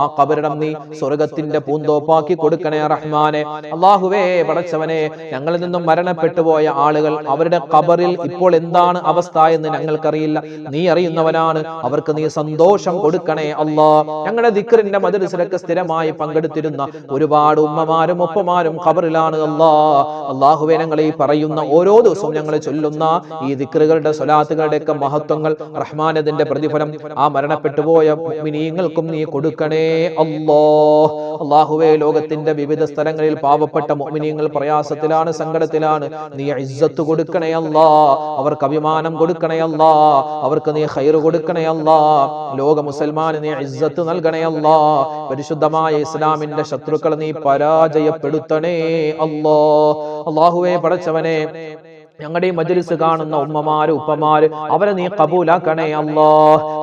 ആ ഖബറിടം നീ സ്വർഗ്ഗത്തിന്റെ പൂന്തോപ്പാക്കി കൊടുക്കണേ റഹ്മാനെ അല്ലാഹുവേ പടച്ചവനെ ഞങ്ങളിൽ നിന്നും മരണപ്പെട്ടു പോയ ആളുകൾ അവരുടെ ഖബറിൽ ഇപ്പോൾ എന്താണ് അവസ്ഥ എന്ന് ഞങ്ങൾക്കറിയില്ല നീ അറിയുന്നവനാണ് അവർക്ക് നീ സന്തോഷം കൊടുക്കണേ അല്ലാ ഞങ്ങളുടെ ദിക്റിന്റെ മദ്രസയിലൊക്കെ സ്ഥിരമായി പങ്കെടുത്തിരുന്ന ഒരുപാട് ഉമ്മമാരും ഒപ്പമാരും ഖബറിലാണ് അല്ലാഹുവേ ഞങ്ങൾ ഈ പറയുന്ന ഓരോ ദിവസവും ഞങ്ങൾ ചൊല്ലുന്ന ഈ ദിക്റുകളുടെ സ്വലാത്തുകളുടെ ഒക്കെ മഹത്വങ്ങൾ റഹ്മാനതിന്റെ പ്രതിഫലം ആ മരണപ്പെട്ടു പോയ മുഅ്മിനീങ്ങൾക്കും നീ കൊടുക്കണേ അല്ലാഹുവേ ലോകത്തിന്റെ വിവിധ സ്ഥലങ്ങളിൽ പാവപ്പെട്ട മുഅ്മിനീങ്ങൾ പ്രയാസത്തിലാണ് സങ്കടത്തിലാണ് നീ ഇസ്സത്ത് കൊടുക്കണേ അല്ലാ അവർക്ക് അഭിമാനം കൊടുക്കണേ അല്ലാ അവർക്ക് നീ ഖൈർ കൊടുക്കണേ അല്ലാ ലോക മുസൽമാന് നീ ഇസ്സത്ത് നൽകണേ അല്ലാ പരിശുദ്ധമായ ഇസ്ലാമിന്റെ ശത്രുക്കളെ നീ പരാജയപ്പെടുത്തണേ അല്ലാഹുവേ പടച്ചവനെ ഞങ്ങളുടെ ഈ മജ്‌ലിസ് കാണുന്ന ഉമ്മമാര് ഉപ്പമാര് അവരെ നീ ഖബൂലാക്കണേ അല്ലാ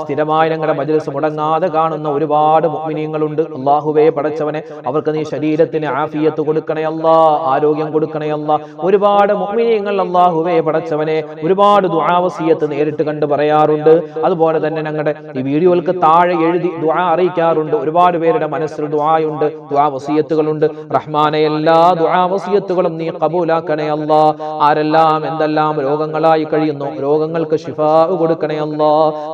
സ്ഥിരമായി ഞങ്ങളുടെ മജ്‌ലിസ് മുടങ്ങാതെ കാണുന്ന ഒരുപാട് മുഅ്മിനീങ്ങളുണ്ട് അല്ലാഹുവേ പടച്ചവനെ അവർക്ക് നീ ശരീരത്തിന് ആഫിയത്ത് കൊടുക്കണേ അല്ലാ ആരോഗ്യം കൊടുക്കണേ അല്ലാ ഒരുപാട് മുഅ്മിനീങ്ങൾ അല്ലാഹുവേ പടച്ചവനെ ഒരുപാട് ദുആ വസിയത്ത് നേരിട്ട് കണ്ട് പറയാറുണ്ട് അതുപോലെ തന്നെ ഞങ്ങളുടെ ഈ വീഡിയോകൾക്ക് താഴെ എഴുതി ദുആ അറിയിക്കാറുണ്ട് ഒരുപാട് പേരുടെ മനസ്സിൽ ദുആയുണ്ട് ദുആ വസിയത്തുകളുണ്ട് റഹ്മാനെ എല്ലാ ദുആ വസിയത്തുകളും നീ ഖബൂലാക്കണേ അല്ലാ ആരെല്ലാം എന്തെല്ലാം രോഗങ്ങളായി കഴിയുന്നു രോഗങ്ങൾക്ക് ശിഫാ കൊടുക്കണേ അല്ലാ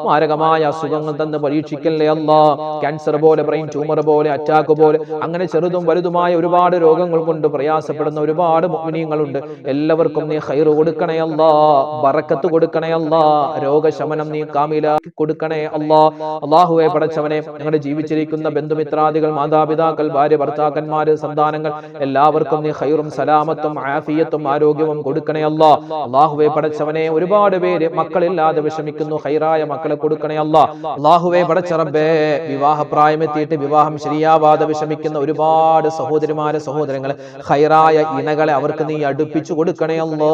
മാരകമായ അസുഖങ്ങൾ തന്ന് പരീക്ഷിക്കല്ലേ അല്ലാ ക്യാൻസർ പോലെ ബ്രെയിൻ ട്യൂമർ പോലെ അറ്റാക്ക് പോലെ അങ്ങനെ ചെറുതും വലുതുമായ ഒരുപാട് രോഗങ്ങൾ കൊണ്ട് പ്രയാസപ്പെടുന്ന ഒരുപാട് മുഅ്മിനീങ്ങളുണ്ട് എല്ലാവർക്കും നീ ഖൈർ കൊടുക്കണേ അല്ലാ ബറക്കത്ത് കൊടുക്കണേ അല്ലാ രോഗശമനം നീ കാമിലാക്കി കൊടുക്കണേ അല്ലാ അല്ലാഹുവേ പടച്ചവനെ ഞങ്ങളുടെ ജീവിച്ചിരിക്കുന്ന ബന്ധുമിത്രാദികൾ മാതാപിതാക്കൾ ഭാര്യ ഭർത്താക്കന്മാര് സന്താനങ്ങൾ എല്ലാവർക്കും നീ ഖൈറും സലാമത്തും ആഫിയത്തും ആരോഗ്യവും കൊടുക്കണേ അല്ലാ അല്ലാഹുവേ പടച്ചവനെ ഒരുപാട് പേര് മക്കളില്ലാതെ വിഷമിക്കുന്നു ഖൈറായ മക്കളെ കൊടുക്കണേ അല്ലാ അല്ലാഹുവേ പടച്ച റബ്ബേ വിവാഹപ്രായമെത്തിയിട്ട് വിവാഹം ശരിയാവാതെ വിഷമിക്കുന്ന ഒരുപാട് സഹോദരിമാരെ സഹോദരങ്ങളെ ഖൈറായ ഇണകളെ അവർക്ക് നീ അടുപ്പിച്ചു കൊടുക്കണേ അല്ലാ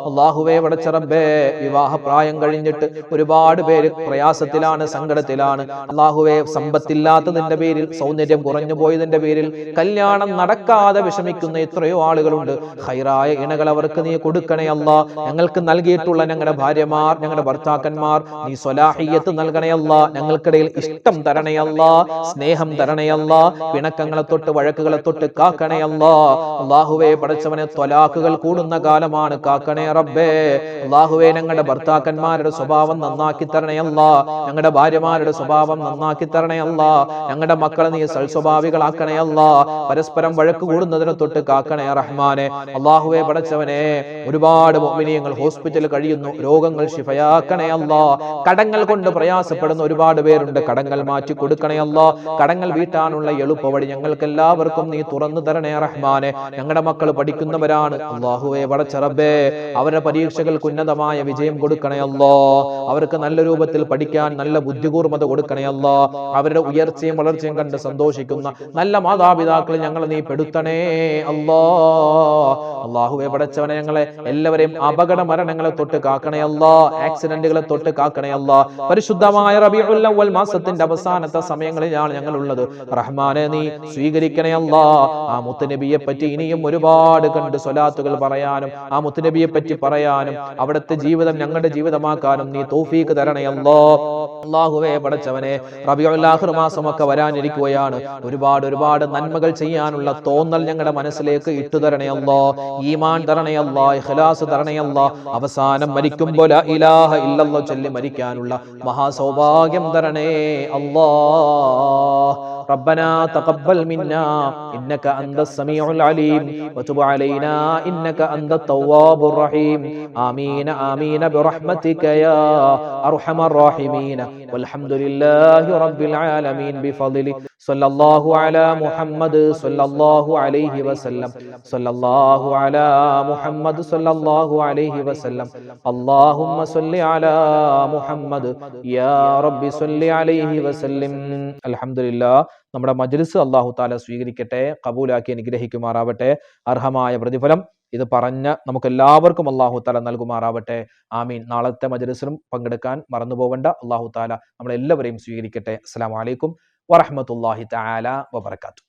അല്ലാഹുവേ പടച്ച റബ്ബേ വിവാഹപ്രായം കഴിഞ്ഞിട്ട് ഒരുപാട് പേര് പ്രയാസത്തിലാണ് സങ്കടത്തിലാണ് അല്ലാഹുവേ സമ്പത്തില്ലാത്തതിന്റെ പേരിൽ സൗന്ദര്യം കുറഞ്ഞു പോയതിന്റെ പേരിൽ കല്യാണം നടക്കാതെ വിഷമിക്കുന്ന എത്രയോ ആളുകളുണ്ട് ഖൈറായ ഇണകൾ അവർക്ക് നീ കൊടുക്കണേ അല്ലാ ഞങ്ങൾക്ക് നൽകിയിട്ടുള്ള ഞങ്ങളുടെ ഭാര്യമാർ ഞങ്ങളുടെ ഭർത്താക്കന്മാർ നീ സ്വലാഹിയത്ത് നൽകണേ അല്ലാ ഞങ്ങൾക്കിടയിൽ ഇഷ്ടം തരണേ അല്ലാ സ്നേഹം തരണേ അല്ലാ പിണക്കങ്ങളെ തൊട്ട് വഴക്കുകളെ തൊട്ട് കാക്കണേ അല്ലാ അല്ലാഹുവേ പടച്ചവനെ ത്വലാഖുകൾ കൂടുന്ന കാലമാണ് കാക്കണേ റബ്ബേ അല്ലാഹുവേ ഞങ്ങളുടെ ഭർത്താക്കന്മാരുടെ സ്വഭാവം നന്നാക്കി തരണേ അല്ലാ ഞങ്ങളുടെ ഭാര്യമാരുടെ സ്വഭാവം നന്നാക്കി തരണേ അല്ലാ ഞങ്ങളുടെ മക്കളെ നീ സൽസ്വഭാവികളാക്കണേ അല്ലാ പരസ്പരം വഴക്ക് കൂടുന്നതിനെ തൊട്ട് കാക്കണേ റഹ്മാനെ അല്ലാഹുവേ പടച്ചവനെ ഒരുപാട് മുഅ്മിനീങ്ങൾ ഹോസ്പിറ്റലിൽ കഴിയുന്നു രോഗങ്ങൾ ശിഫയാക്കണേ അല്ലാ കടങ്ങൾ കൊണ്ട് പ്രയാസപ്പെടുന്ന ഒരുപാട് പേരുണ്ട് കടങ്ങൾ മാറ്റി കൊടുക്കണേ അല്ലാ കടങ്ങൾ വീട്ടാനുള്ള എളുപ്പവഴി ഞങ്ങൾക്ക് എല്ലാവർക്കും നീ തുറന്നു തരണേ റഹ്മാനെ ഞങ്ങളുടെ മക്കൾ പഠിക്കുന്നവരാണ് അല്ലാഹുവേ പടച്ച റബ്ബേ അവരുടെ പരീക്ഷകൾക്ക് ഉന്നതമായ വിജയം കൊടുക്കണേ അല്ലാ അവർക്ക് നല്ല രൂപത്തിൽ പഠിക്കാൻ നല്ല ബുദ്ധികൂർമ്മത കൊടുക്കണേ അല്ലാ അവരുടെ ഉയർച്ചയും വളർച്ചയും കണ്ട് സന്തോഷിക്കുന്ന നല്ല മാതാപിതാക്കൾ ഞങ്ങളെ നീ പെടുത്തണേ അല്ലാ അല്ലാഹുവേ പടച്ചവനെ ഞങ്ങളെ എല്ലാവരെയും അപകട മരണങ്ങളെ തൊട്ട് കാക്കണേ അല്ലാ ആക്സിഡന്റുകളെ തൊട്ട് കാക്കണേ അല്ലാ പരിശുദ്ധമായ റബീഉൽ അവ്വൽ മാസത്തിന്റെ അവസാനത്തെ സമയങ്ങളിലാണ് ഞങ്ങൾ ഉള്ളത് റഹ്മാനെ നീ സ്വീകരിക്കണേ അല്ലാ ആ മുത്തുനബിയെ പറ്റി ഇനിയും ഒരുപാട് കണ്ട് സ്വലാത്തുകൾ പറയാനും ആ മുത്തുനബിയെ പറ്റി പറയാനും അവിടുത്തെ ജീവിതം ഞങ്ങളുടെ ജീവിതമാക്കാനും നീ തൗഫീഖ് തരണേ അല്ലാ അല്ലാഹുവേ പടച്ചവനെ റബീഉൽ ആഖിർ മാസമൊക്കെ വരാനിരിക്കുകയാണ് ഒരുപാട് നന്മകൾ ചെയ്യാനുള്ള തോന്നൽ ഞങ്ങളുടെ മനസ്സിലേക്ക് ഇട്ടുതരണേ അല്ലാ ഈമാൻ തരണേ അല്ലാ ഇഖ്ലാസ് തരണേ അല്ലാ. അവസാനം മരിക്കുമ്പോൾ ലാ ഇലാഹ ഇല്ലല്ലാഹ് ചൊല്ലി മരിക്കാനുള്ള മഹാസൗഭാഗ്യം തരണേ അല്ലാഹ്. ربنا تقبل منا إنك أنت السميع العليم وتب علينا إنك أنت التواب الرحيم آمين آمين برحمتك يا أرحم الراحمين والحمد لله رب العالمين بفضله صلى الله على محمد صلى الله عليه وسلم صلى الله على محمد صلى الله عليه وسلم اللهم صل على محمد يا رب صل عليه وسلم الحمد لله. നമ്മുടെ മജ്ലിസ് അല്ലാഹു തആല സ്വീകരിക്കട്ടെ, ഖബൂലാക്കി അനുഗ്രഹിക്കുമാറാവട്ടെ. അർഹമായ പ്രതിഫലം ഇത് പറഞ്ഞ നമുക്ക് എല്ലാവർക്കും അല്ലാഹു തആല നൽകുമാറാവട്ടെ. ആമീൻ. നാളത്തെ മജ്ലിസിലും പങ്കെടുക്കാൻ മറന്നു പോവണ്ട. അല്ലാഹു തആല നമ്മളെല്ലാവരെയും സ്വീകരിക്കട്ടെ. അസ്സലാമു അലൈക്കും വറഹ്മത്തുള്ളാഹി തആല വബറകാതുഹു.